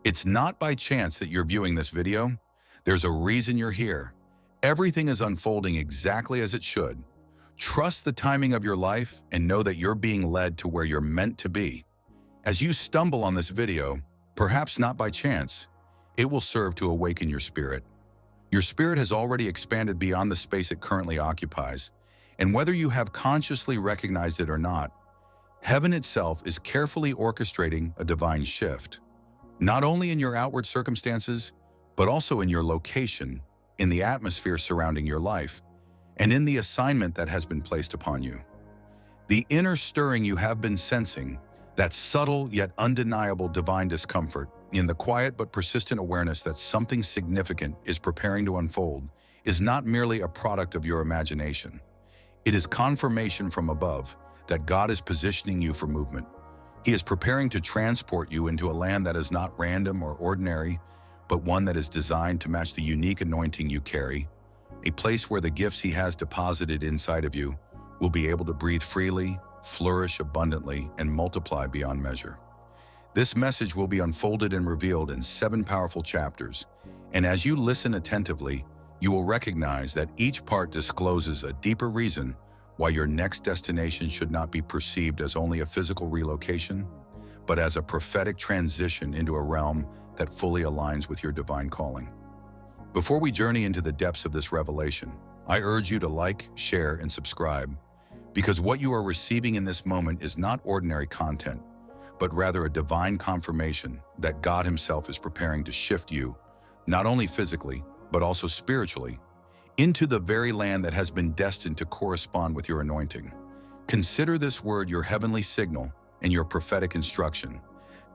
It's not by chance that you're viewing this video. There's a reason you're here. Everything is unfolding exactly as it should. Trust the timing of your life and know that you're being led to where you're meant to be. As you stumble on this video, perhaps not by chance, it will serve to awaken your spirit. Your spirit has already expanded beyond the space it currently occupies, and whether you have consciously recognized it or not, heaven itself is carefully orchestrating a divine shift, not only in your outward circumstances, but also in your location, in the atmosphere surrounding your life, and in the assignment that has been placed upon you. The inner stirring you have been sensing, that subtle yet undeniable divine discomfort, in the quiet but persistent awareness that something significant is preparing to unfold, is not merely a product of your imagination. It is confirmation from above that God is positioning you for movement. He is preparing to transport you into a land that is not random or ordinary, but one that is designed to match the unique anointing you carry, a place where the gifts He has deposited inside of you will be able to breathe freely, flourish abundantly, and multiply beyond measure. This message will be unfolded and revealed in 7 powerful chapters, and as you listen attentively, you will recognize that each part discloses a deeper reason why your next destination should not be perceived as only a physical relocation, but as a prophetic transition into a realm that fully aligns with your divine calling. Before we journey into the depths of this revelation, I urge you to like, share, and subscribe, because what you are receiving in this moment is not ordinary content, but rather a divine confirmation that God Himself is preparing to shift you, not only physically, but also spiritually, into the very land that has been destined to correspond with your anointing. Consider this word your heavenly signal and your prophetic instruction,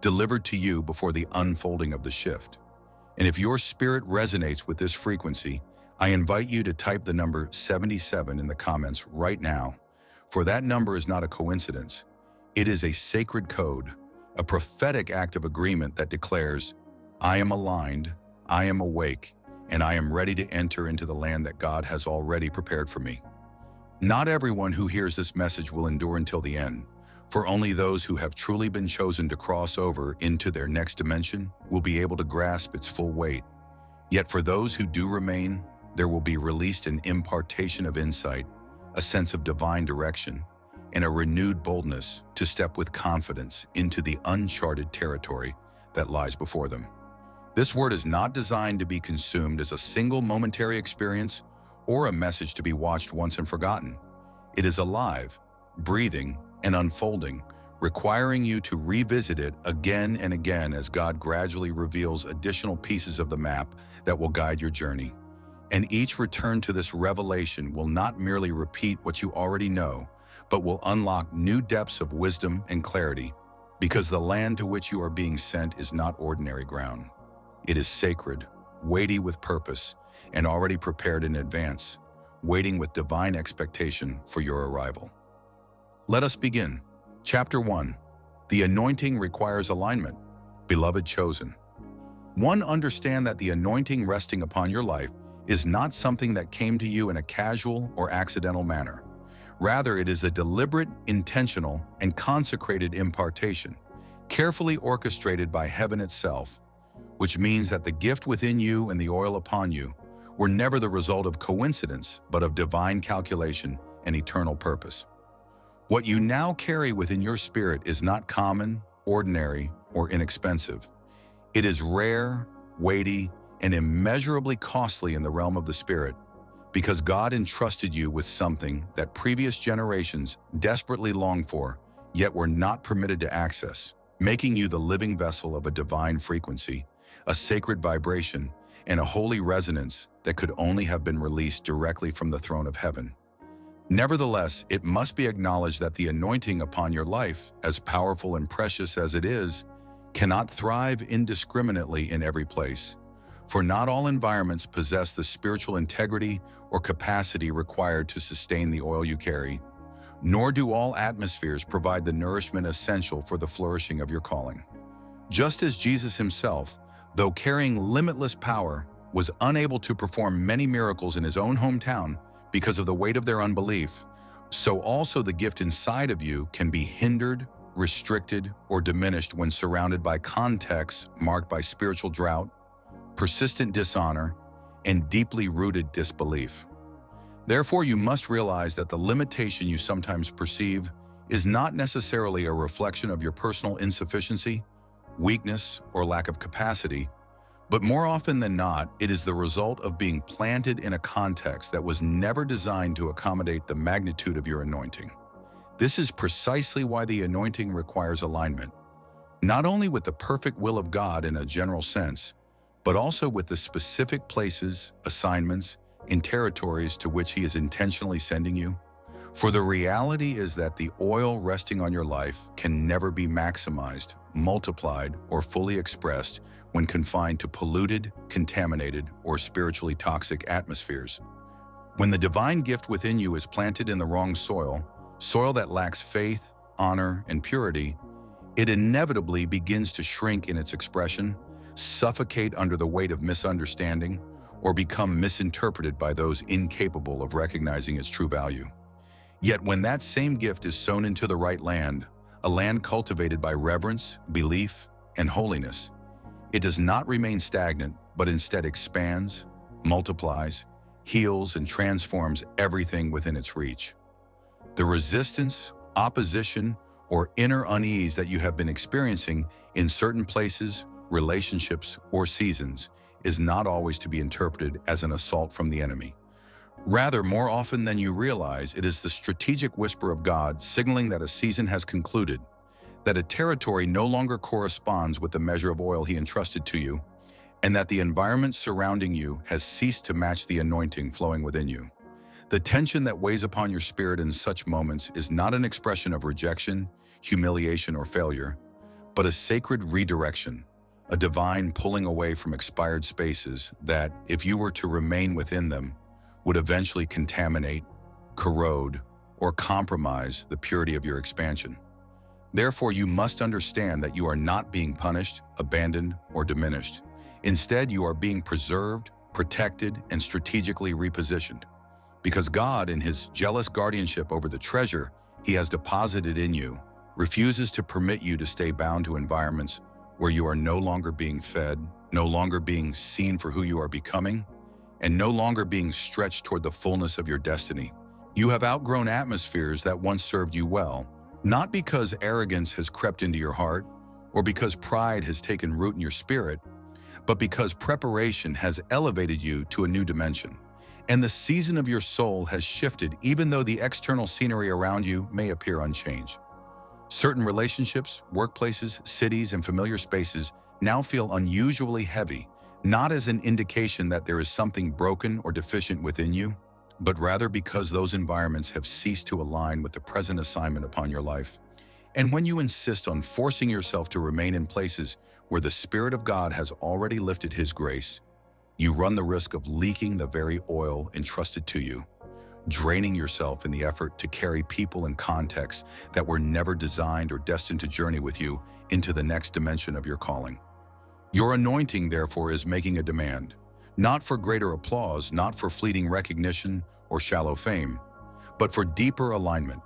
delivered to you before the unfolding of the shift. And if your spirit resonates with this frequency, I invite you to type the number 77 in the comments right now, for that number is not a coincidence. It is a sacred code, a prophetic act of agreement that declares, I am aligned, I am awake, and I am ready to enter into the land that God has already prepared for me. Not everyone who hears this message will endure until the end, for only those who have truly been chosen to cross over into their next dimension will be able to grasp its full weight. Yet for those who do remain, there will be released an impartation of insight, a sense of divine direction, and a renewed boldness to step with confidence into the uncharted territory that lies before them. This word is not designed to be consumed as a single momentary experience or a message to be watched once and forgotten. It is alive, breathing, and unfolding, requiring you to revisit it again and again as God gradually reveals additional pieces of the map that will guide your journey. And each return to this revelation will not merely repeat what you already know, but will unlock new depths of wisdom and clarity, because the land to which you are being sent is not ordinary ground. It is sacred, weighty with purpose, and already prepared in advance, waiting with divine expectation for your arrival. Let us begin. Chapter 1. The anointing requires alignment. Beloved chosen. 1. Understand that the anointing resting upon your life is not something that came to you in a casual or accidental manner. Rather, it is a deliberate, intentional, and consecrated impartation, carefully orchestrated by heaven itself, which means that the gift within you and the oil upon you were never the result of coincidence, but of divine calculation and eternal purpose. What you now carry within your spirit is not common, ordinary, or inexpensive. It is rare, weighty, and immeasurably costly in the realm of the spirit, because God entrusted you with something that previous generations desperately longed for, yet were not permitted to access, making you the living vessel of a divine frequency, a sacred vibration, and a holy resonance that could only have been released directly from the throne of heaven. Nevertheless, it must be acknowledged that the anointing upon your life, as powerful and precious as it is, cannot thrive indiscriminately in every place, for not all environments possess the spiritual integrity or capacity required to sustain the oil you carry, nor do all atmospheres provide the nourishment essential for the flourishing of your calling. Just as Jesus Himself, though carrying limitless power, was unable to perform many miracles in His own hometown because of the weight of their unbelief, so also the gift inside of you can be hindered, restricted, or diminished when surrounded by contexts marked by spiritual drought, persistent dishonor, and deeply rooted disbelief. Therefore, you must realize that the limitation you sometimes perceive is not necessarily a reflection of your personal insufficiency, weakness, or lack of capacity, but more often than not, it is the result of being planted in a context that was never designed to accommodate the magnitude of your anointing. This is precisely why the anointing requires alignment, not only with the perfect will of God in a general sense, but also with the specific places, assignments, and territories to which He is intentionally sending you. For the reality is that the oil resting on your life can never be maximized, multiplied, or fully expressed when confined to polluted, contaminated, or spiritually toxic atmospheres. When the divine gift within you is planted in the wrong soil, soil that lacks faith, honor, and purity, it inevitably begins to shrink in its expression, suffocate under the weight of misunderstanding, or become misinterpreted by those incapable of recognizing its true value. Yet when that same gift is sown into the right land, a land cultivated by reverence, belief, and holiness, it does not remain stagnant, but instead expands, multiplies, heals, and transforms everything within its reach. The resistance, opposition, or inner unease that you have been experiencing in certain places, relationships, or seasons is not always to be interpreted as an assault from the enemy. Rather, more often than you realize, it is the strategic whisper of God signaling that a season has concluded, that a territory no longer corresponds with the measure of oil He entrusted to you, and that the environment surrounding you has ceased to match the anointing flowing within you. The tension that weighs upon your spirit in such moments is not an expression of rejection, humiliation, or failure, but a sacred redirection, a divine pulling away from expired spaces that, if you were to remain within them, would eventually contaminate, corrode, or compromise the purity of your expansion. Therefore, you must understand that you are not being punished, abandoned, or diminished. Instead, you are being preserved, protected, and strategically repositioned. Because God, in His jealous guardianship over the treasure He has deposited in you, refuses to permit you to stay bound to environments where you are no longer being fed, no longer being seen for who you are becoming, and no longer being stretched toward the fullness of your destiny. You have outgrown atmospheres that once served you well, not because arrogance has crept into your heart or because pride has taken root in your spirit, but because preparation has elevated you to a new dimension, and the season of your soul has shifted even though the external scenery around you may appear unchanged. Certain relationships, workplaces, cities, and familiar spaces now feel unusually heavy, not as an indication that there is something broken or deficient within you, but rather because those environments have ceased to align with the present assignment upon your life. And when you insist on forcing yourself to remain in places where the Spirit of God has already lifted His grace, you run the risk of leaking the very oil entrusted to you, draining yourself in the effort to carry people and contexts that were never designed or destined to journey with you into the next dimension of your calling. Your anointing, therefore, is making a demand, not for greater applause, not for fleeting recognition or shallow fame, but for deeper alignment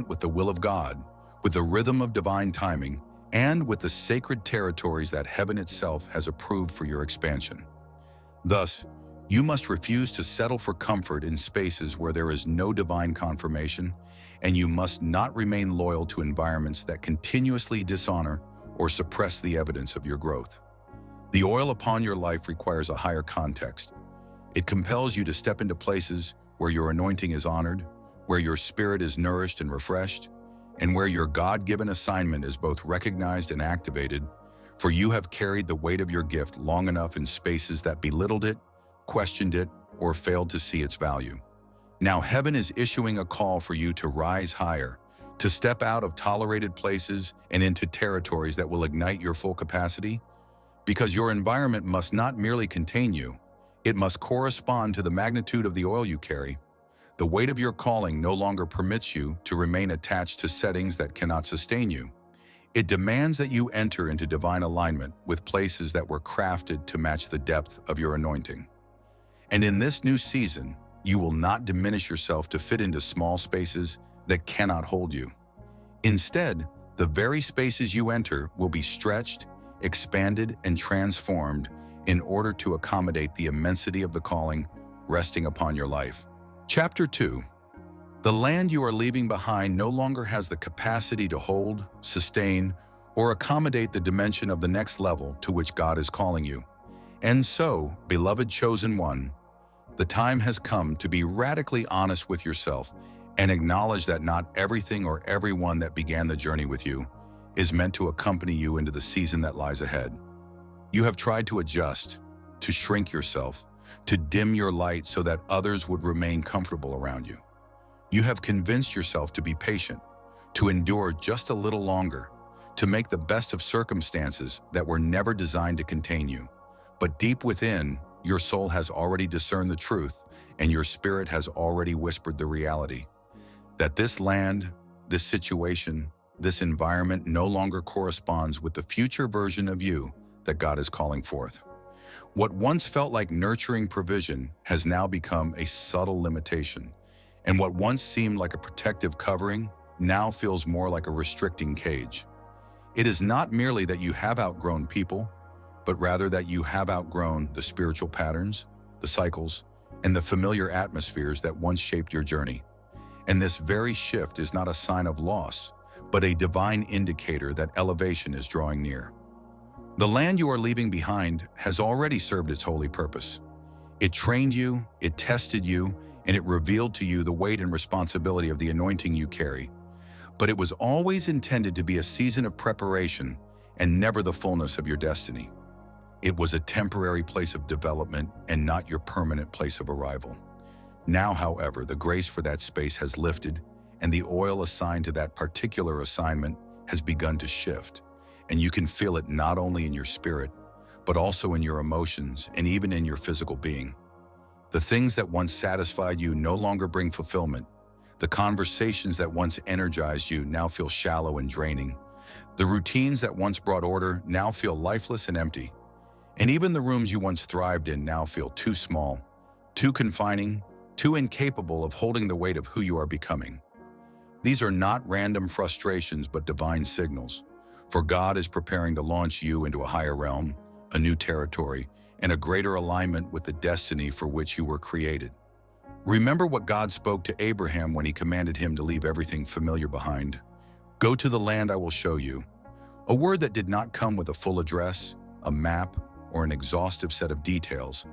with the will of God, with the rhythm of divine timing, and with the sacred territories that heaven itself has approved for your expansion. Thus, you must refuse to settle for comfort in spaces where there is no divine confirmation, and you must not remain loyal to environments that continuously dishonor or suppress the evidence of your growth. The oil upon your life requires a higher context. It compels you to step into places where your anointing is honored, where your spirit is nourished and refreshed, and where your God-given assignment is both recognized and activated, for you have carried the weight of your gift long enough in spaces that belittled it, questioned it, or failed to see its value. Now heaven is issuing a call for you to rise higher, to step out of tolerated places and into territories that will ignite your full capacity, because your environment must not merely contain you, it must correspond to the magnitude of the oil you carry. The weight of your calling no longer permits you to remain attached to settings that cannot sustain you. It demands that you enter into divine alignment with places that were crafted to match the depth of your anointing. And in this new season, you will not diminish yourself to fit into small spaces that cannot hold you. Instead, The very spaces you enter will be stretched, expanded, and transformed in order to accommodate the immensity of the calling resting upon your life. Chapter 2. The land you are leaving behind no longer has the capacity to hold, sustain, or accommodate the dimension of the next level to which God is calling you. And so, beloved chosen one, the time has come to be radically honest with yourself and acknowledge that not everything or everyone that began the journey with you is meant to accompany you into the season that lies ahead. You have tried to adjust, to shrink yourself, to dim your light so that others would remain comfortable around you. You have convinced yourself to be patient, to endure just a little longer, to make the best of circumstances that were never designed to contain you. But deep within, your soul has already discerned the truth, and your spirit has already whispered the reality. That this land, this situation, this environment no longer corresponds with the future version of you that God is calling forth. What once felt like nurturing provision has now become a subtle limitation. And what once seemed like a protective covering now feels more like a restricting cage. It is not merely that you have outgrown people, but rather that you have outgrown the spiritual patterns, the cycles, and the familiar atmospheres that once shaped your journey. And this very shift is not a sign of loss, but a divine indicator that elevation is drawing near. The land you are leaving behind has already served its holy purpose. It trained you, it tested you, and it revealed to you the weight and responsibility of the anointing you carry. But it was always intended to be a season of preparation and never the fullness of your destiny. It was a temporary place of development and not your permanent place of arrival. Now, however, the grace for that space has lifted, and the oil assigned to that particular assignment has begun to shift. And you can feel it not only in your spirit, but also in your emotions and even in your physical being. The things that once satisfied you no longer bring fulfillment. The conversations that once energized you now feel shallow and draining. The routines that once brought order now feel lifeless and empty. And even the rooms you once thrived in now feel too small, too confining, too incapable of holding the weight of who you are becoming. These are not random frustrations, but divine signals. For God is preparing to launch you into a higher realm, a new territory, and a greater alignment with the destiny for which you were created. Remember what God spoke to Abraham when he commanded him to leave everything familiar behind. Go to the land I will show you. A word that did not come with a full address, a map, or an exhaustive set of details,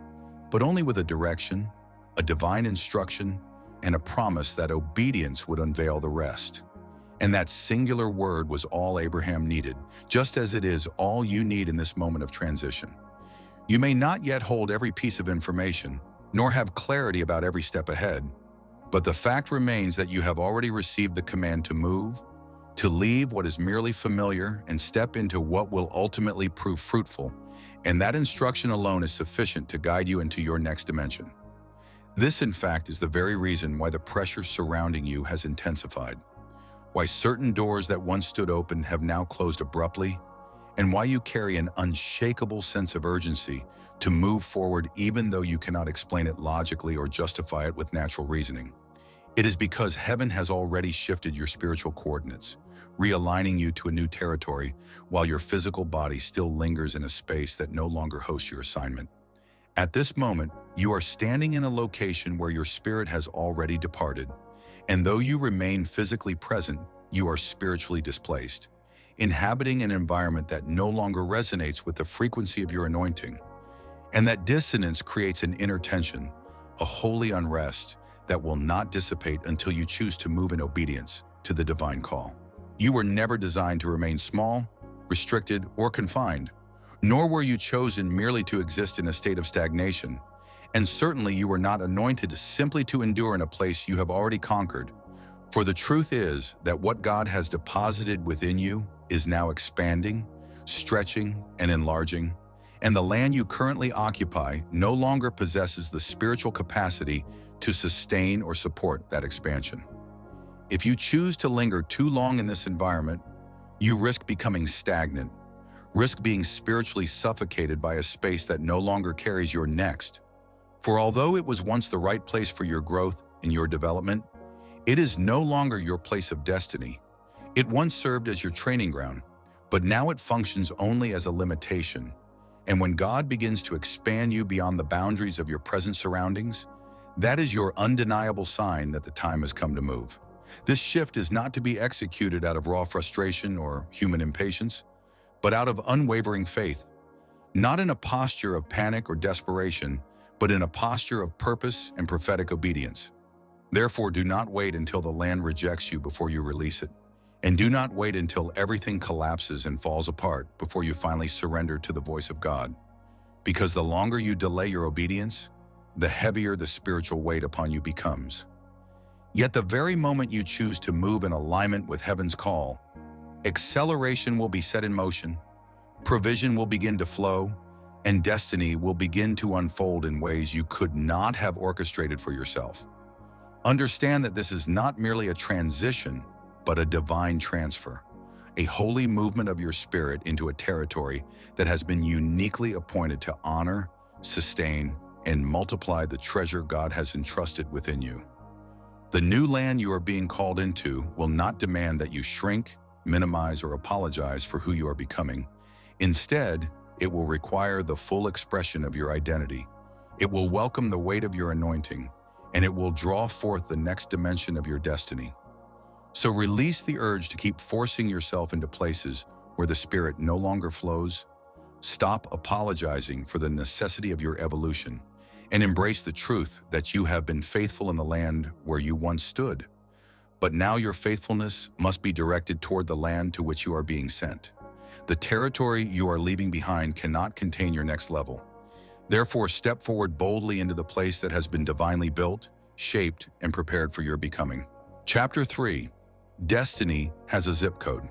but only with a direction, a divine instruction, and a promise that obedience would unveil the rest. And that singular word was all Abraham needed, just as it is all you need in this moment of transition. You may not yet hold every piece of information, nor have clarity about every step ahead, but the fact remains that you have already received the command to move, to leave what is merely familiar and step into what will ultimately prove fruitful, and that instruction alone is sufficient to guide you into your next dimension. This, in fact, is the very reason why the pressure surrounding you has intensified, why certain doors that once stood open have now closed abruptly, and why you carry an unshakable sense of urgency to move forward even though you cannot explain it logically or justify it with natural reasoning. It is because heaven has already shifted your spiritual coordinates, realigning you to a new territory while your physical body still lingers in a space that no longer hosts your assignment. At this moment, you are standing in a location where your spirit has already departed, and though you remain physically present, you are spiritually displaced, inhabiting an environment that no longer resonates with the frequency of your anointing. And that dissonance creates an inner tension, a holy unrest that will not dissipate until you choose to move in obedience to the divine call. You were never designed to remain small, restricted, or confined, nor were you chosen merely to exist in a state of stagnation. And certainly you were not anointed simply to endure in a place you have already conquered. For the truth is that what God has deposited within you is now expanding, stretching, and enlarging, and the land you currently occupy no longer possesses the spiritual capacity to sustain or support that expansion. If you choose to linger too long in this environment, you risk becoming stagnant, risk being spiritually suffocated by a space that no longer carries your next. For although it was once the right place for your growth and your development, it is no longer your place of destiny. It once served as your training ground, but now it functions only as a limitation. And when God begins to expand you beyond the boundaries of your present surroundings, that is your undeniable sign that the time has come to move. This shift is not to be executed out of raw frustration or human impatience, but out of unwavering faith, not in a posture of panic or desperation, but in a posture of purpose and prophetic obedience. Therefore, do not wait until the land rejects you before you release it. And do not wait until everything collapses and falls apart before you finally surrender to the voice of God. Because the longer you delay your obedience, the heavier the spiritual weight upon you becomes. Yet the very moment you choose to move in alignment with heaven's call, acceleration will be set in motion, provision will begin to flow, and destiny will begin to unfold in ways you could not have orchestrated for yourself. Understand that this is not merely a transition, but a divine transfer, a holy movement of your spirit into a territory that has been uniquely appointed to honor, sustain, and multiply the treasure God has entrusted within you. The new land you are being called into will not demand that you shrink, minimize, or apologize for who you are becoming. Instead, it will require the full expression of your identity. It will welcome the weight of your anointing, and it will draw forth the next dimension of your destiny. So release the urge to keep forcing yourself into places where the Spirit no longer flows. Stop apologizing for the necessity of your evolution, and embrace the truth that you have been faithful in the land where you once stood. But now your faithfulness must be directed toward the land to which you are being sent. The territory you are leaving behind cannot contain your next level. Therefore, step forward boldly into the place that has been divinely built, shaped, and prepared for your becoming. Chapter 3. Destiny has a zip code.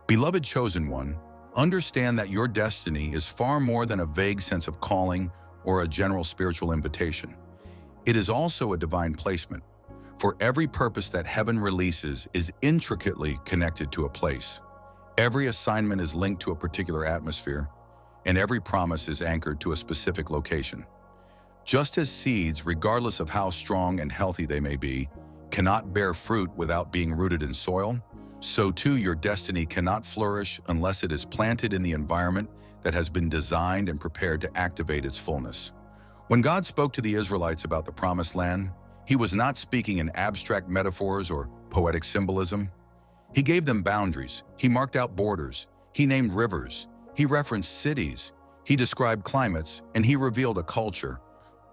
Beloved chosen one, understand that your destiny is far more than a vague sense of calling or a general spiritual invitation. It is also a divine placement, for every purpose that heaven releases is intricately connected to a place. Every assignment is linked to a particular atmosphere, and every promise is anchored to a specific location. Just as seeds, regardless of how strong and healthy they may be, cannot bear fruit without being rooted in soil, so too your destiny cannot flourish unless it is planted in the environment that has been designed and prepared to activate its fullness. When God spoke to the Israelites about the Promised Land, He was not speaking in abstract metaphors or poetic symbolism. He gave them boundaries, He marked out borders, He named rivers, He referenced cities, He described climates, and He revealed a culture.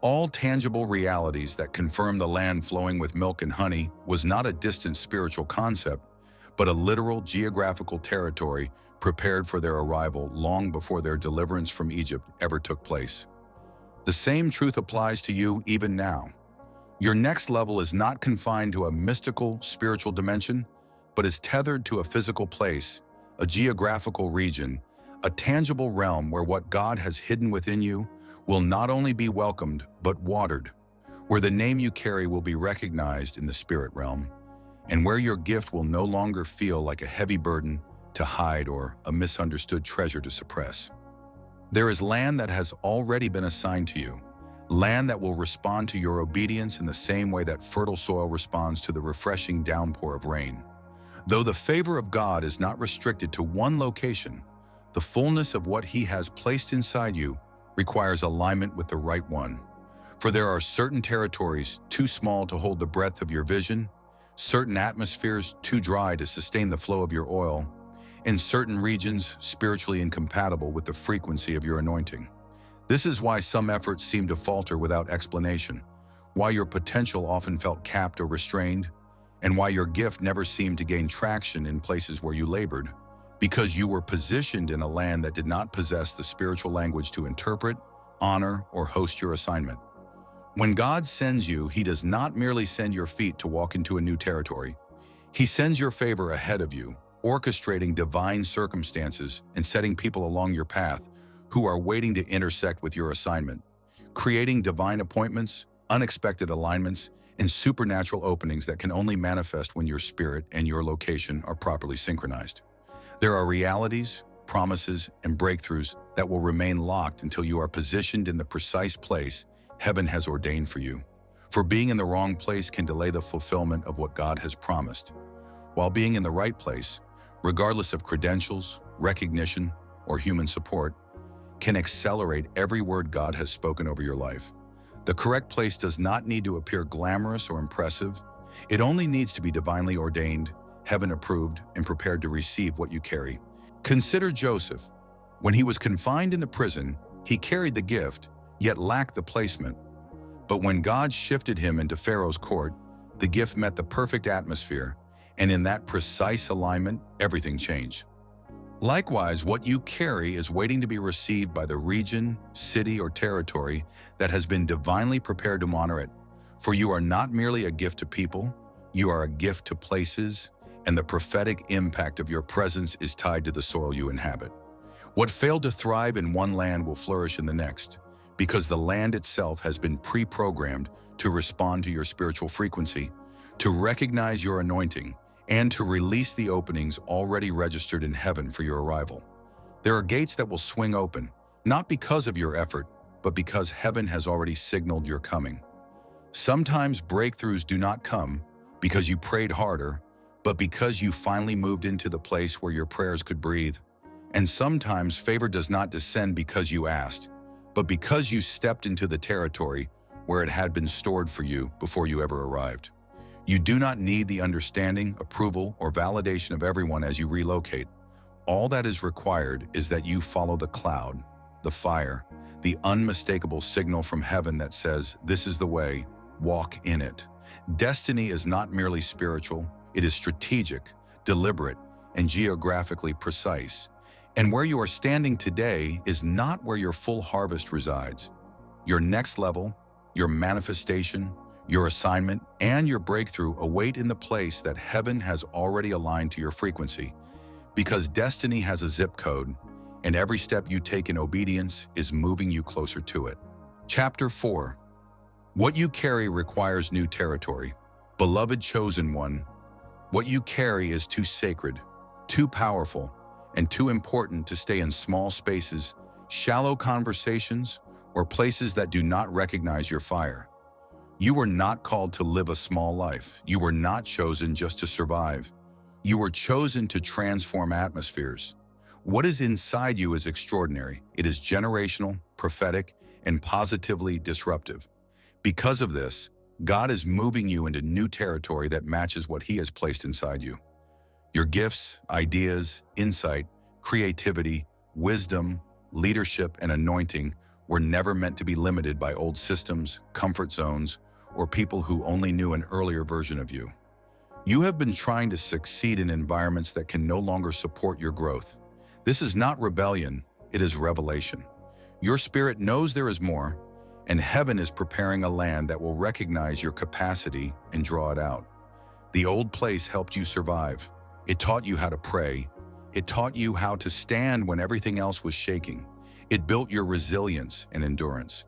All tangible realities that confirm the land flowing with milk and honey was not a distant spiritual concept, but a literal geographical territory prepared for their arrival long before their deliverance from Egypt ever took place. The same truth applies to you even now. Your next level is not confined to a mystical, spiritual dimension, but is tethered to a physical place, a geographical region, a tangible realm where what God has hidden within you will not only be welcomed, but watered, where the name you carry will be recognized in the spirit realm, and where your gift will no longer feel like a heavy burden to hide or a misunderstood treasure to suppress. There is land that has already been assigned to you, land that will respond to your obedience in the same way that fertile soil responds to the refreshing downpour of rain. Though the favor of God is not restricted to one location, the fullness of what He has placed inside you requires alignment with the right one. For there are certain territories too small to hold the breadth of your vision, certain atmospheres too dry to sustain the flow of your oil, and certain regions spiritually incompatible with the frequency of your anointing. This is why some efforts seem to falter without explanation, why your potential often felt capped or restrained, and why your gift never seemed to gain traction in places where you labored, because you were positioned in a land that did not possess the spiritual language to interpret, honor, or host your assignment. When God sends you, He does not merely send your feet to walk into a new territory. He sends your favor ahead of you, orchestrating divine circumstances and setting people along your path who are waiting to intersect with your assignment, creating divine appointments, unexpected alignments, and supernatural openings that can only manifest when your spirit and your location are properly synchronized. There are realities, promises, and breakthroughs that will remain locked until you are positioned in the precise place heaven has ordained for you. For being in the wrong place can delay the fulfillment of what God has promised. while being in the right place, regardless of credentials, recognition, or human support, can accelerate every word God has spoken over your life. The correct place does not need to appear glamorous or impressive. It only needs to be divinely ordained, heaven-approved, and prepared to receive what you carry. Consider Joseph. When he was confined in the prison, he carried the gift, yet lacked the placement. But when God shifted him into Pharaoh's court, the gift met the perfect atmosphere, and in that precise alignment, everything changed. Likewise, what you carry is waiting to be received by the region, city, or territory that has been divinely prepared to honor it. For you are not merely a gift to people, you are a gift to places, and the prophetic impact of your presence is tied to the soil you inhabit. What failed to thrive in one land will flourish in the next, because the land itself has been pre-programmed to respond to your spiritual frequency, to recognize your anointing, and to release the openings already registered in heaven for your arrival. There are gates that will swing open, not because of your effort, but because heaven has already signaled your coming. Sometimes breakthroughs do not come because you prayed harder, but because you finally moved into the place where your prayers could breathe. And sometimes favor does not descend because you asked, but because you stepped into the territory where it had been stored for you before you ever arrived. You do not need the understanding, approval, or validation of everyone as you relocate. All that is required is that you follow the cloud, the fire, the unmistakable signal from heaven that says, "This is the way, walk in it." Destiny is not merely spiritual, it is strategic, deliberate, and geographically precise. And where you are standing today is not where your full harvest resides. Your next level, your manifestation, your assignment, and your breakthrough await in the place that heaven has already aligned to your frequency. Because destiny has a zip code, and every step you take in obedience is moving you closer to it. Chapter 4. What you carry requires new territory. Beloved chosen one, what you carry is too sacred, too powerful, and too important to stay in small spaces, shallow conversations, or places that do not recognize your fire. You were not called to live a small life. You were not chosen just to survive. You were chosen to transform atmospheres. What is inside you is extraordinary. It is generational, prophetic, and positively disruptive. Because of this, God is moving you into new territory that matches what He has placed inside you. Your gifts, ideas, insight, creativity, wisdom, leadership, and anointing were never meant to be limited by old systems, comfort zones, or people who only knew an earlier version of you. You have been trying to succeed in environments that can no longer support your growth. This is not rebellion, it is revelation. Your spirit knows there is more, and heaven is preparing a land that will recognize your capacity and draw it out. The old place helped you survive. It taught you how to pray. It taught you how to stand when everything else was shaking. It built your resilience and endurance.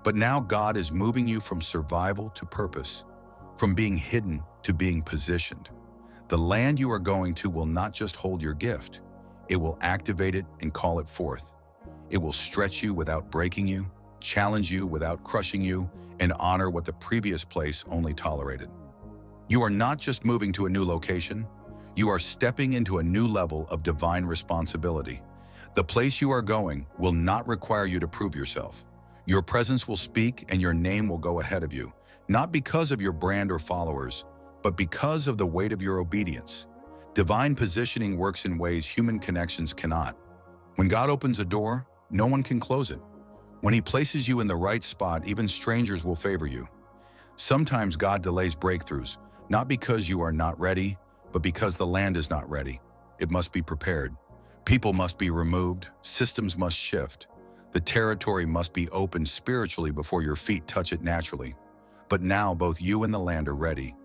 But now God is moving you from survival to purpose, from being hidden to being positioned. The land you are going to will not just hold your gift, it will activate it and call it forth. It will stretch you without breaking you, challenge you without crushing you, and honor what the previous place only tolerated. You are not just moving to a new location, you are stepping into a new level of divine responsibility. The place you are going will not require you to prove yourself. Your presence will speak and your name will go ahead of you, not because of your brand or followers, but because of the weight of your obedience. Divine positioning works in ways human connections cannot. When God opens a door, no one can close it. When He places you in the right spot, even strangers will favor you. Sometimes God delays breakthroughs, not because you are not ready, but because the land is not ready. It must be prepared. People must be removed, systems must shift. The territory must be opened spiritually before your feet touch it naturally. But now both you and the land are ready.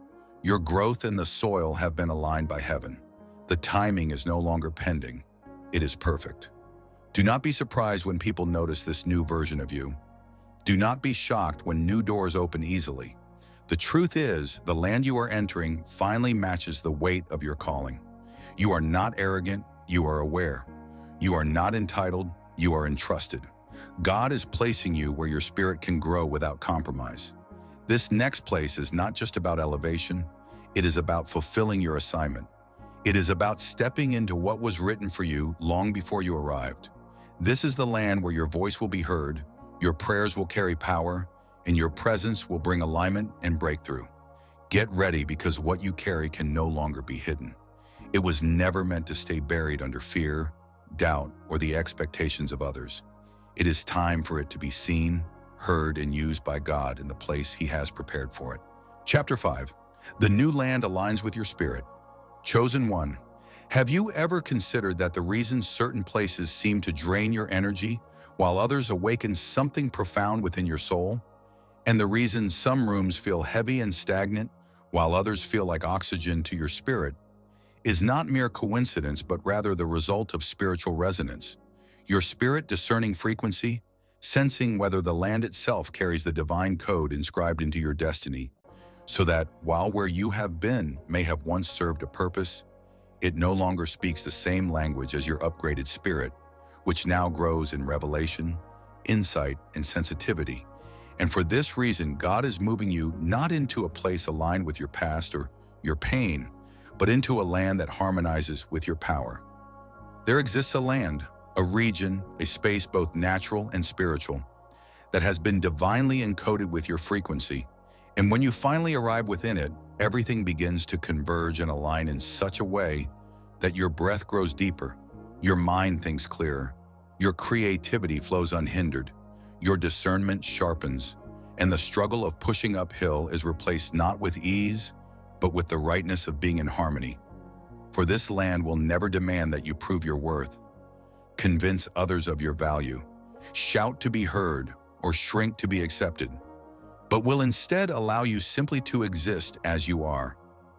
Your growth and the soil have been aligned by heaven. The timing is no longer pending. It is perfect. Do not be surprised when people notice this new version of you. Do not be shocked when new doors open easily. The truth is, the land you are entering finally matches the weight of your calling. You are not arrogant, you are aware. You are not entitled, you are entrusted. God is placing you where your spirit can grow without compromise. This next place is not just about elevation, it is about fulfilling your assignment. It is about stepping into what was written for you long before you arrived. This is the land where your voice will be heard, your prayers will carry power, and your presence will bring alignment and breakthrough. Get ready, because what you carry can no longer be hidden. It was never meant to stay buried under fear, doubt, or the expectations of others. It is time for it to be seen, heard, and used by God in the place He has prepared for it. Chapter 5. The new land aligns with your spirit. Chosen one. Have you ever considered that the reason certain places seem to drain your energy while others awaken something profound within your soul? And the reason some rooms feel heavy and stagnant while others feel like oxygen to your spirit is not mere coincidence, but rather the result of spiritual resonance. Your spirit discerning frequency, sensing whether the land itself carries the divine code inscribed into your destiny, so that while where you have been may have once served a purpose, it no longer speaks the same language as your upgraded spirit, which now grows in revelation, insight, and sensitivity. And for this reason, God is moving you not into a place aligned with your past or your pain, but into a land that harmonizes with your power. There exists a land, a region, a space both natural and spiritual, that has been divinely encoded with your frequency. And when you finally arrive within it, everything begins to converge and align in such a way that your breath grows deeper, your mind thinks clearer, your creativity flows unhindered, your discernment sharpens, and the struggle of pushing uphill is replaced not with ease, but with the rightness of being in harmony. For this land will never demand that you prove your worth, convince others of your value, shout to be heard, or shrink to be accepted, but will instead allow you simply to exist as you are,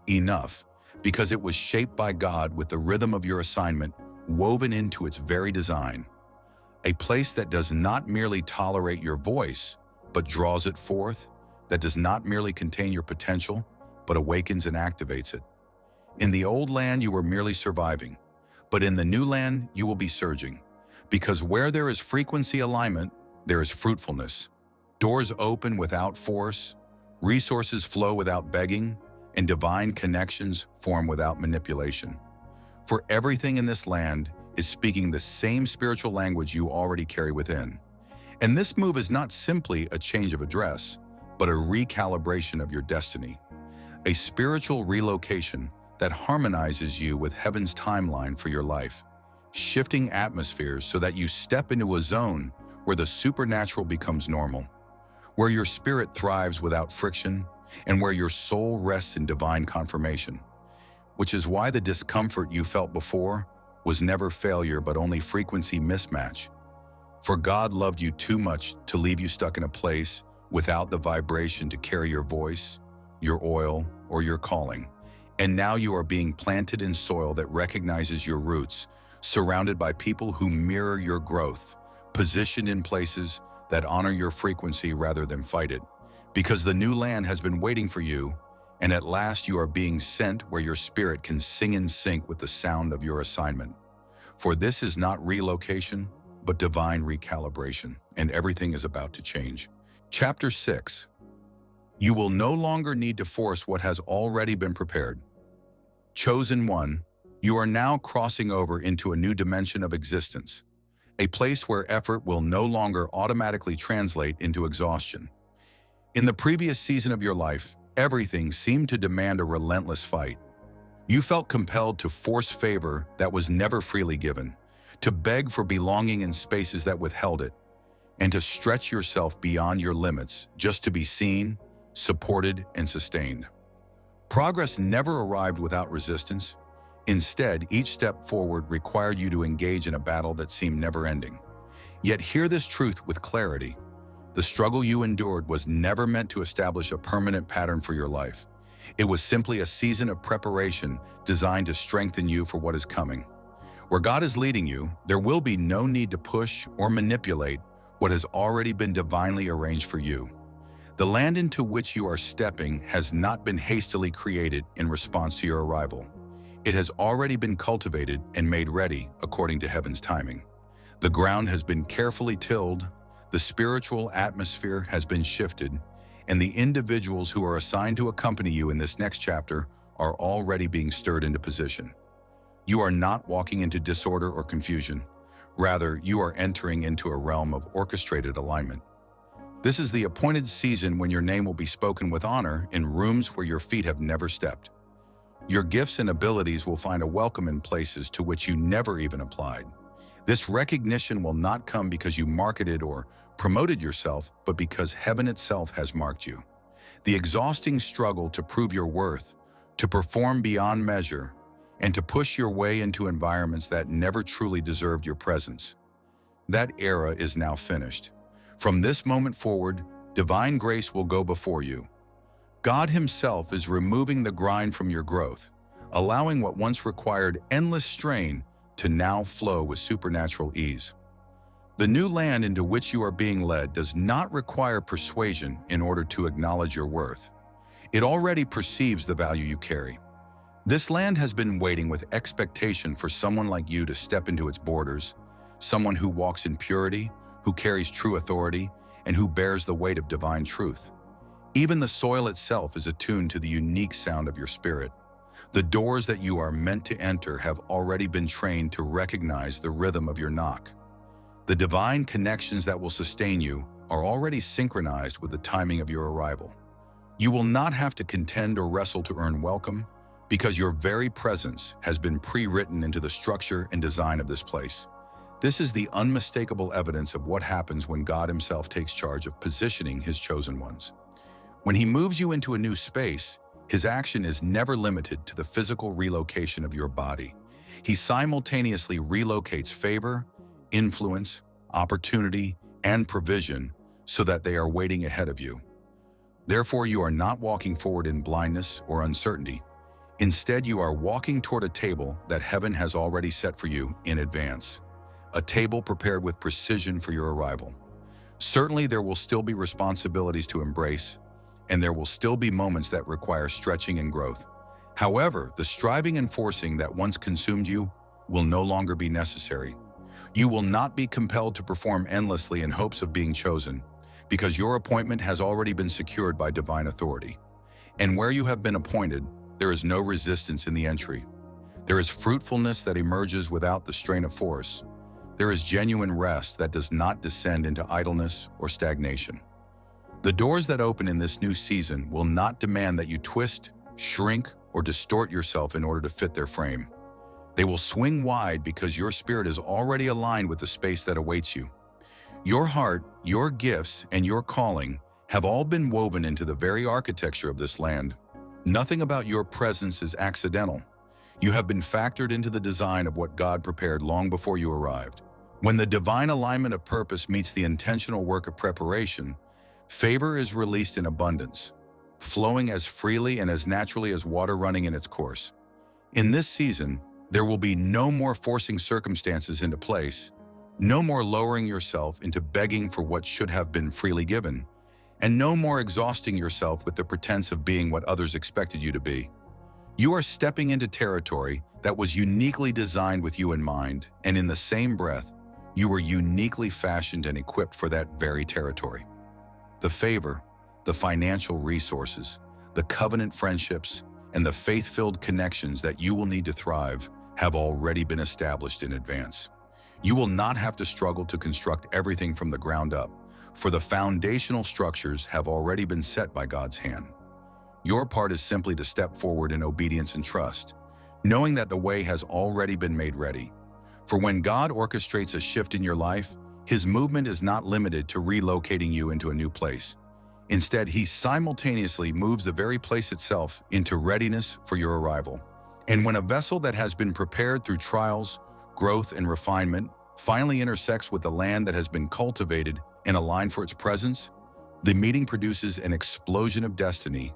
enough, because it was shaped by God with the rhythm of your assignment woven into its very design. A place that does not merely tolerate your voice, but draws it forth, that does not merely contain your potential, but awakens and activates it. In the old land, you were merely surviving, but in the new land, you will be surging. Because where there is frequency alignment, there is fruitfulness. Doors open without force, resources flow without begging, and divine connections form without manipulation. For everything in this land is speaking the same spiritual language you already carry within. And this move is not simply a change of address, but a recalibration of your destiny, a spiritual relocation that harmonizes you with heaven's timeline for your life, shifting atmospheres so that you step into a zone where the supernatural becomes normal, where your spirit thrives without friction, and where your soul rests in divine confirmation. Which is why the discomfort you felt before was never failure, but only frequency mismatch. For God loved you too much to leave you stuck in a place without the vibration to carry your voice, your oil, or your calling. And now you are being planted in soil that recognizes your roots, surrounded by people who mirror your growth, positioned in places that honor your frequency rather than fight it. Because the new land has been waiting for you, and at last you are being sent where your spirit can sing in sync with the sound of your assignment. For this is not relocation, but divine recalibration, and everything is about to change. Chapter 6. You will no longer need to force what has already been prepared. Chosen one, you are now crossing over into a new dimension of existence, a place where effort will no longer automatically translate into exhaustion. In the previous season of your life, everything seemed to demand a relentless fight. You felt compelled to force favor that was never freely given, to beg for belonging in spaces that withheld it, and to stretch yourself beyond your limits just to be seen, supported, and sustained. Progress never arrived without resistance. Instead, each step forward required you to engage in a battle that seemed never-ending. Yet hear this truth with clarity. The struggle you endured was never meant to establish a permanent pattern for your life. It was simply a season of preparation designed to strengthen you for what is coming. Where God is leading you, there will be no need to push or manipulate what has already been divinely arranged for you. The land into which you are stepping has not been hastily created in response to your arrival. It has already been cultivated and made ready according to heaven's timing. The ground has been carefully tilled, the spiritual atmosphere has been shifted, and the individuals who are assigned to accompany you in this next chapter are already being stirred into position. You are not walking into disorder or confusion. Rather, you are entering into a realm of orchestrated alignment. This is the appointed season when your name will be spoken with honor in rooms where your feet have never stepped. Your gifts and abilities will find a welcome in places to which you never even applied. This recognition will not come because you marketed or promoted yourself, but because heaven itself has marked you. The exhausting struggle to prove your worth, to perform beyond measure, and to push your way into environments that never truly deserved your presence. That era is now finished. From this moment forward, divine grace will go before you. God Himself is removing the grind from your growth, allowing what once required endless strain to now flow with supernatural ease. The new land into which you are being led does not require persuasion in order to acknowledge your worth. It already perceives the value you carry. This land has been waiting with expectation for someone like you to step into its borders, someone who walks in purity, who carries true authority, and who bears the weight of divine truth. Even the soil itself is attuned to the unique sound of your spirit. The doors that you are meant to enter have already been trained to recognize the rhythm of your knock. The divine connections that will sustain you are already synchronized with the timing of your arrival. You will not have to contend or wrestle to earn welcome, because your very presence has been pre-written into the structure and design of this place. This is the unmistakable evidence of what happens when God Himself takes charge of positioning His chosen ones. When He moves you into a new space, His action is never limited to the physical relocation of your body. He simultaneously relocates favor, influence, opportunity, and provision so that they are waiting ahead of you. Therefore, you are not walking forward in blindness or uncertainty. Instead, you are walking toward a table that heaven has already set for you in advance, a table prepared with precision for your arrival. Certainly, there will still be responsibilities to embrace, and there will still be moments that require stretching and growth. However, the striving and forcing that once consumed you will no longer be necessary. You will not be compelled to perform endlessly in hopes of being chosen, because your appointment has already been secured by divine authority. And where you have been appointed, there is no resistance in the entry. There is fruitfulness that emerges without the strain of force. There is genuine rest that does not descend into idleness or stagnation. The doors that open in this new season will not demand that you twist, shrink, or distort yourself in order to fit their frame. They will swing wide because your spirit is already aligned with the space that awaits you. Your heart, your gifts, and your calling have all been woven into the very architecture of this land. Nothing about your presence is accidental. You have been factored into the design of what God prepared long before you arrived. When the divine alignment of purpose meets the intentional work of preparation, favor is released in abundance, flowing as freely and as naturally as water running in its course. In this season, there will be no more forcing circumstances into place, no more lowering yourself into begging for what should have been freely given, and no more exhausting yourself with the pretense of being what others expected you to be. You are stepping into territory that was uniquely designed with you in mind, and in the same breath, you were uniquely fashioned and equipped for that very territory. The favor, the financial resources, the covenant friendships, and the faith-filled connections that you will need to thrive have already been established in advance. You will not have to struggle to construct everything from the ground up, for the foundational structures have already been set by God's hand. Your part is simply to step forward in obedience and trust, knowing that the way has already been made ready. For when God orchestrates a shift in your life, His movement is not limited to relocating you into a new place. Instead, He simultaneously moves the very place itself into readiness for your arrival. And when a vessel that has been prepared through trials, growth, and refinement finally intersects with the land that has been cultivated and aligned for its presence, the meeting produces an explosion of destiny,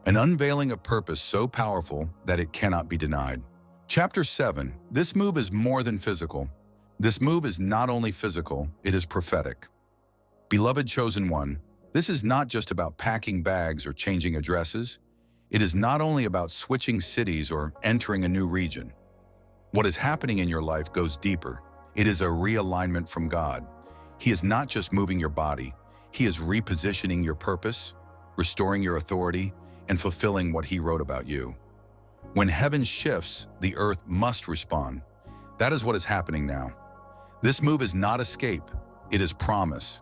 an unveiling of purpose so powerful that it cannot be denied. Chapter 7. This move is more than physical. This move is not only physical, it is prophetic. Beloved chosen one, this is not just about packing bags or changing addresses. It is not only about switching cities or entering a new region. What is happening in your life goes deeper. It is a realignment from God. He is not just moving your body. He is repositioning your purpose, restoring your authority, and fulfilling what He wrote about you. When heaven shifts, the earth must respond. That is what is happening now. This move is not escape, it is promise.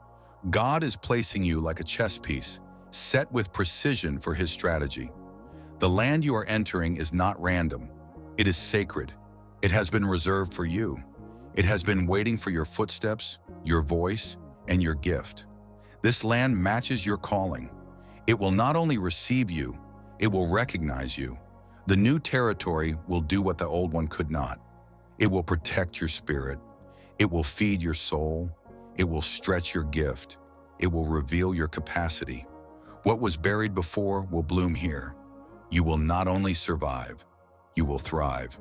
God is placing you like a chess piece, set with precision for his strategy. The land you are entering is not random. It is sacred. It has been reserved for you. It has been waiting for your footsteps, your voice, and your gift. This land matches your calling. It will not only receive you, it will recognize you. The new territory will do what the old one could not. It will protect your spirit. It will feed your soul. It will stretch your gift. It will reveal your capacity. What was buried before will bloom here. You will not only survive, you will thrive.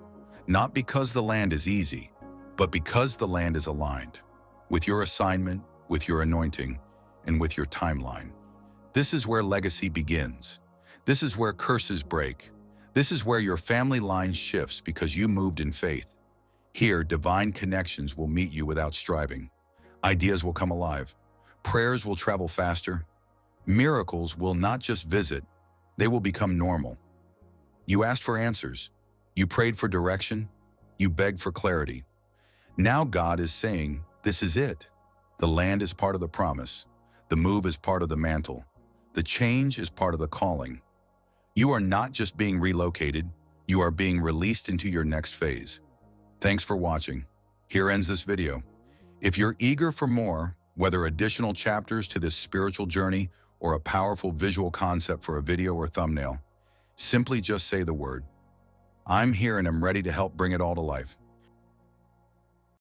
Not because the land is easy, but because the land is aligned with your assignment, with your anointing, and with your timeline. This is where legacy begins. This is where curses break. This is where your family line shifts because you moved in faith. Here, divine connections will meet you without striving. Ideas will come alive. Prayers will travel faster. Miracles will not just visit, they will become normal. You asked for answers. You prayed for direction. You begged for clarity. Now God is saying, this is it. The land is part of the promise. The move is part of the mantle. The change is part of the calling. You are not just being relocated, you are being released into your next phase. Thanks for watching. Here ends this video. If you're eager for more, whether additional chapters to this spiritual journey or a powerful visual concept for a video or thumbnail, simply just say the word. I'm here and I'm ready to help bring it all to life.